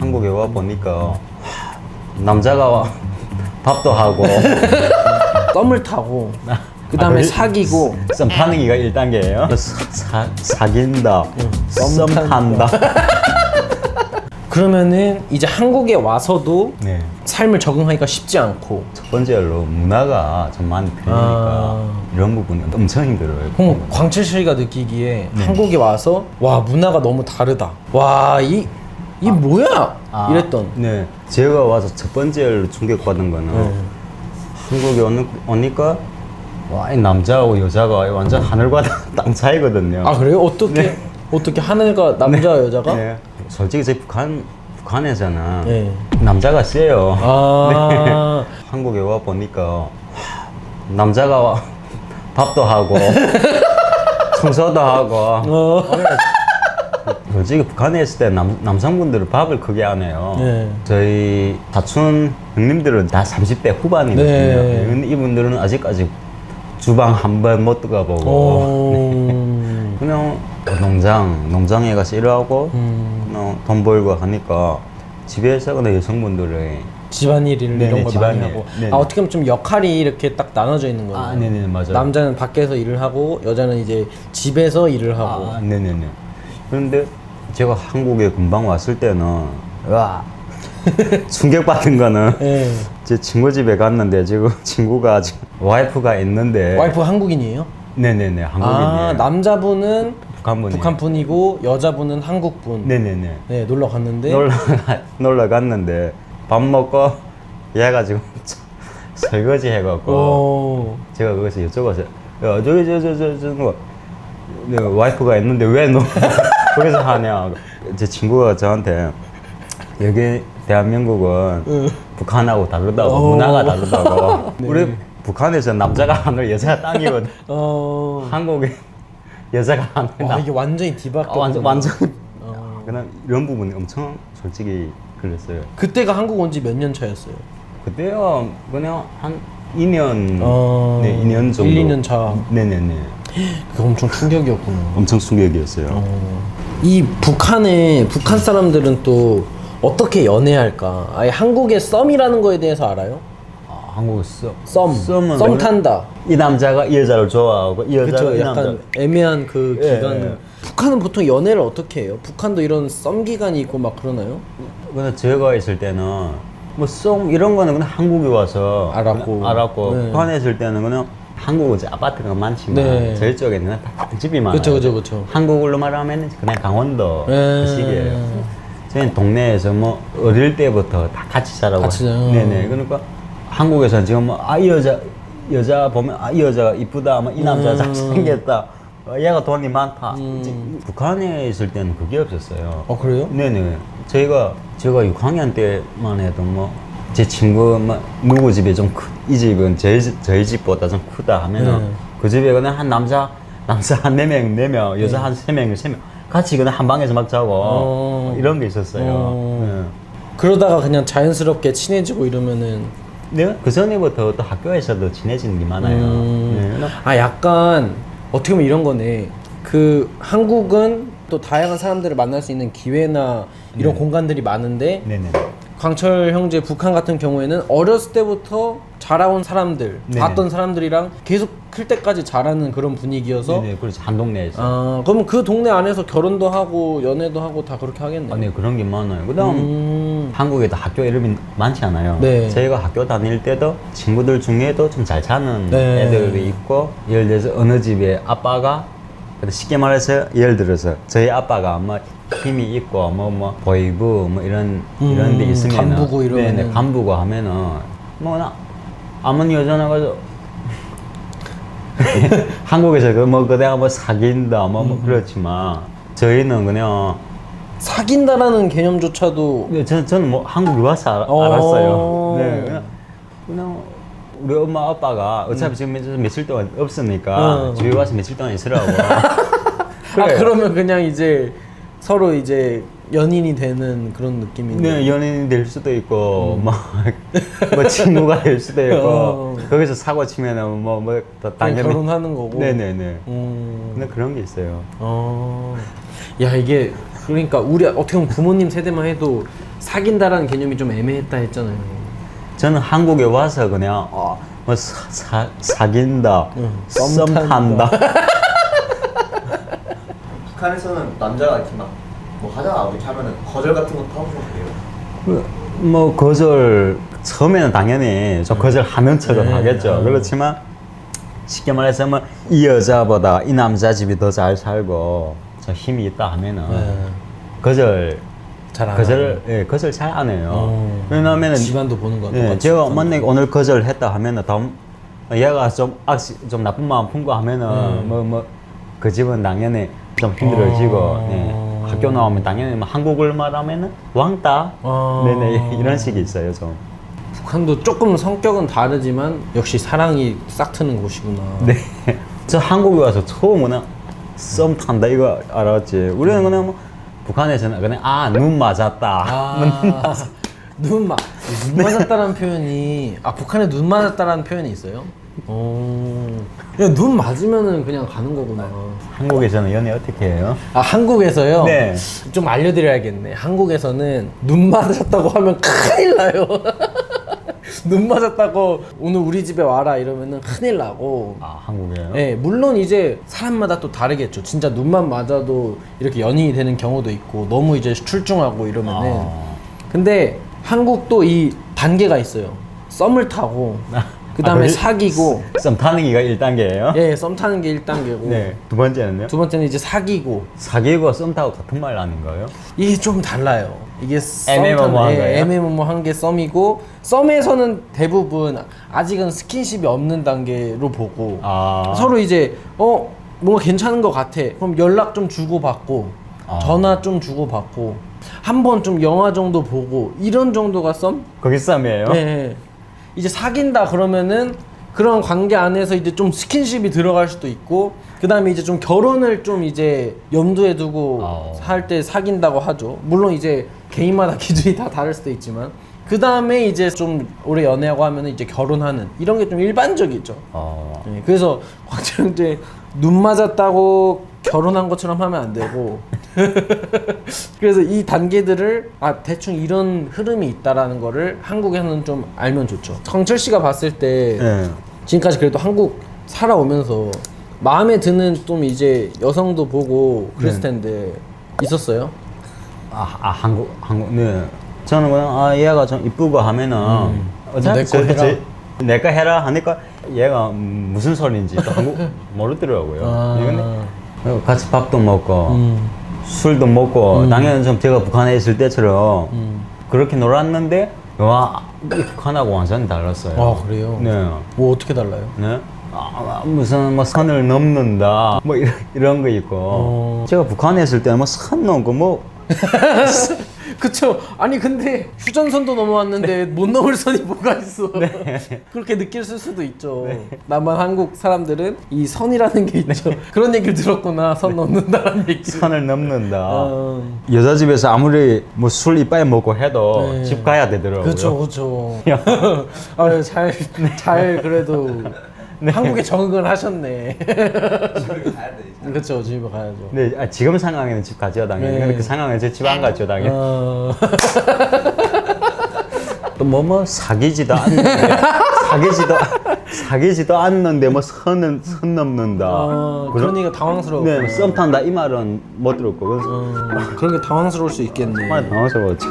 한국에 와 보니까 남자가 밥도 하고 썸을 타고 그 다음에 사귀고 썸 타는 기가 1단계예요. 사귄다, 썸 탄다. 그러면은 이제 한국에 와서도 네. 삶을 적응하기가 쉽지 않고 첫 번째로 문화가 좀 많이 틀리니까 이런 부분은 엄청 힘들어요. 그럼 광철 씨가 느끼기에 한국에 와서 와 문화가 너무 다르다. 와 이 뭐야? 이랬던. 네. 제가 와서 첫 번째로 충격받은 거는 한국에 오니까 와, 이 남자하고 여자가 완전 하늘과 땅 차이거든요. 아 그래요? 어떻게 하늘과 남자 여자가? 네. 솔직히 제 북한에서는 네. 남자가 세요. 아 한국에 와 보니까 남자가 밥도 하고 청소도 하고 솔직히 북한에 있을 때 남성분들은 밥을 크게 안 해요. 네. 저희 사촌 형님들은 다 30대 후반이거든요. 네. 이분들은 아직까지 주방 한 번 못 들어가보고 그냥 농장에 가서 일하고 그냥 돈 벌고 하니까 집에서 그냥 여성분들의 집안일 네네, 이런 거 많이 집안일. 하고 네네. 아 어떻게 보면 좀 역할이 이렇게 딱 나눠져 있는 거예요. 아, 네네, 맞아요. 남자는 밖에서 일을 하고 여자는 이제 집에서 일을 하고. 아, 네네네. 그런데 제가 한국에 금방 왔을 때는 와 충격받은 거는 네. 제 친구 집에 갔는데 지금 친구가 지금 와이프가 있는데 와이프 한국인이에요? 네네네 한국인이에요. 아 남자분은 북한분이에요. 북한 분이고 여자분은 한국 분. 네네네. 네 놀러 갔는데 놀러 갔는데 밥 먹고 얘가 지금 설거지 해갖고 오. 제가 거기서 여쭤봤어요. 야 저기 저 네, 와이프가 있는데 왜 너 거기서 하냐? 제 친구가 저한테 여기 대한민국은 북한하고 다르다고 문화가 다르다고. 우리 북한에서 남자가 하늘 여자가 땅이거든. 한국에 여자가 하늘 와 땅. 이게 완전히 뒤바뀌어. 완전 그냥 이런 부분이 엄청 솔직히 그랬어요. 그때가 한국 온 지 몇 년 차였어요? 그때요 그냥 한 2년 네 2년 정도 1, 2년 차. 네네네 그게 엄청 충격이었구나. 엄청 충격이었어요. 이 북한 사람들은 또 어떻게 연애할까? 아예 한국의 썸이라는 거에 대해서 알아요? 한국 썸 썸은 탄다. 이 남자가 이 여자를 좋아하고 이 여자가 그쵸 이 약간 남자 애매한 그 예, 기간. 예. 북한은 보통 연애를 어떻게 해요? 북한도 이런 썸 기간이 있고 막 그러나요? 근데 제가 있을 때는 뭐 썸 이런 거는 그냥 한국에 와서 알았고. 그냥 알았고 네. 북한에 있을 때는 그냥 한국은 이제 아파트가 많지만 네. 저희 쪽에는 다 집이 많아요. 그쵸. 한국으로 말하면 그냥 강원도 네. 그 시기예요. 저희는 동네에서 뭐 어릴 때부터 다 같이 자라고 같이 자요. 네네 그러니까 한국에서는 지금 뭐 아 이 여자 보면 아 이 여자가 이쁘다 뭐 이 남자 잘생겼다 얘가 돈이 많다 이제 북한에 있을 때는 그게 없었어요. 그래요? 네네 제가 6학년 때만 해도 뭐 제 친구 뭐 누구 집에 좀 이 집은 저희 집보다 좀 크다 하면은 그 집에 그냥 한 남자 한 4명 여자 한 3명 같이 그냥 한 방에서 막 자고 이런 게 있었어요. 네. 그러다가 그냥 자연스럽게 친해지고 이러면은 네? 그 전에부터 또 학교에서도 친해지는 게 많아요. 네. 아 약간 어떻게 보면 이런 거네. 그 한국은 또 다양한 사람들을 만날 수 있는 기회나 이런 공간들이 많은데 네네. 광철 형제 북한 같은 경우에는 어렸을 때부터 자라온 사람들, 네네. 봤던 사람들이랑 계속 클 때까지 자라는 그런 분위기여서 네네. 그렇지 한 동네에서. 아 그러면 그 동네 안에서 결혼도 하고 연애도 하고 다 그렇게 하겠네요. 네 그런 게 많아요. 그다음 한국에도 학교 이름이 많지 않아요. 네. 저희가 학교 다닐 때도 친구들 중에도 좀 잘 사는 네. 애들이 있고 예를 들어서 어느 집에 아빠가 쉽게 말해서 예를 들어서 저희 아빠가 뭐 힘이 있고 뭐 보이부 뭐 이런 데 있으면 간부고 이러면은. 네네 간부고 하면은 뭐나 아무리 여자 나가서 한국에서 뭐 그대가 뭐 사귄다 뭐 그렇지만 저희는 그냥 사귄다라는 개념조차도 네, 저는 뭐 한국에 와서 알았어요. 네, 그냥 우리 엄마 아빠가 어차피 지금 며칠 동안 없으니까 집에 와서 며칠 동안 있으라고. 그래요. 그러면 그냥 이제 서로 이제 연인이 되는 그런 느낌인데. 네, 연인이 될 수도 있고, 뭐 친구가 될 수도 있고, 거기서 사고 치면은 당연히 결혼하는 거고. 네네네. 근데 그런 게 있어요. 야 이게 그러니까 우리 어떻게 보면 부모님 세대만 해도 사귄다라는 개념이 좀 애매했다 했잖아요. 저는 한국에 와서 그냥 뭐 사귄다, 썸 탄다. 북한에서는 남자가 이렇게 막 뭐 하다가 이렇게 하면은 거절 같은 것도 하고 그래요. 뭐 거절 처음에는 당연히 좀 거절하는 척은 하겠죠. 그렇지만 쉽게 말해서 뭐 이 여자보다 이 남자 집이 더 잘 살고 저 힘이 있다 하면은 거절 잘안 거절 잘 안 해요. 왜냐면은 집안도 보는 건 똑같이. 제가 만약에 오늘 거절했다 하면은 다음 얘가 좀 나쁜 마음 품고 하면은 뭐 그 집은 당연히 좀 힘들어지고 학교 나오면 당연히 뭐 한국을 말하면은 왕따 네네 이런 식이 있어요 좀. 북한도 조금 성격은 다르지만 역시 사랑이 싹 트는 곳이구나. 네. 저 한국에 와서 처음으로 썸 탄다 이거 알았지. 우리는 그냥 뭐 북한에서는 그냥 눈 맞았다. 눈 맞았다라는 표현이 북한에 눈 맞았다라는 표현이 있어요? 그냥 눈 맞으면은 그냥 가는 거구나. 한국에서는 연애 어떻게 해요? 한국에서요? 네. 좀 알려드려야겠네. 한국에서는 눈 맞았다고 하면 큰일 나요. 눈 맞았다고 오늘 우리 집에 와라 이러면은 큰일 나고. 한국에요? 네, 물론 이제 사람마다 또 다르겠죠. 진짜 눈만 맞아도 이렇게 연인이 되는 경우도 있고 너무 이제 출중하고 이러면은. 근데 한국도 이 단계가 있어요. 썸을 타고 그 다음에 사귀고. 썸 타는 게가 1단계예요? 예, 썸 타는 게 1단계고. 네. 두 번째는요? 두 번째는 이제 사귀고. 사귀고 썸 타고 같은 말 아닌가요? 이게 좀 달라요. 이게 애매모호한 거예요? 애매모호한 게 썸이고, 썸에서는 대부분 아직은 스킨십이 없는 단계로 보고 서로 이제 뭔가 괜찮은 것 같아. 그럼 연락 좀 주고받고 전화 좀 주고받고 한 번 좀 영화 정도 보고 이런 정도가 썸? 거기 썸이에요? 네. 이제 사귄다 그러면은 그런 관계 안에서 이제 좀 스킨십이 들어갈 수도 있고, 그 다음에 이제 좀 결혼을 좀 이제 염두에 두고 할 때 사귄다고 하죠. 물론 이제 개인마다 기준이 다 다를 수도 있지만, 그 다음에 이제 좀 오래 연애하고 하면은 이제 결혼하는 이런 게 좀 일반적이죠. 네, 그래서 광철 이제 눈 맞았다고 결혼한 것처럼 하면 안 되고. 그래서 이 단계들을 대충 이런 흐름이 있다라는 거를 한국에서는 좀 알면 좋죠. 광철 씨가 봤을 때 지금까지 그래도 한국 살아오면서 마음에 드는 좀 이제 여성도 보고 그랬을 텐데 있었어요? 한국 네. 저는 그냥 얘가 좀 이쁘고 하면은 내 거 해라. 내가 해라 하니까 얘가 무슨 소리인지 또 한국 모르더라고요. 근데 같이 밥도 먹고 술도 먹고 당연히 좀 제가 북한에 있을 때처럼 그렇게 놀았는데 북한하고 완전히 달랐어요. 그래요? 네. 뭐 어떻게 달라요? 네. 무슨 뭐 선을 넘는다 뭐 이런 거 있고 제가 북한에 있을 때는 뭐 선 넘고 뭐 그쵸. 아니 근데 휴전선도 넘어왔는데 못 넘을 선이 뭐가 있어. 그렇게 느낄 수도 있죠. 나만 한국 사람들은 이 선이라는 게 있죠. 그런 얘기를 들었구나. 선 넘는다라는 얘기. 선을 넘는다. 여자 집에서 아무리 뭐 술 이빨 먹고 해도 집 가야 되더라고요. 그쵸. 잘 그래도 한국에 적응을 하셨네. 집을 가야 돼. 이제. 그쵸, 집에 가야죠. 네, 지금 상황에는 집 가죠 당연히. 근데 그 상황에서 집 안 가죠 당연히. 또 뭐 사귀지도 않는데 사귀지도 않는데 뭐 선 넘는다. 그러니까 당황스러워. 네, 썸 탄다 이 말은 못 들었고 그래서 그런 게 당황스러울 수 있겠네. 정말 당황스러웠지.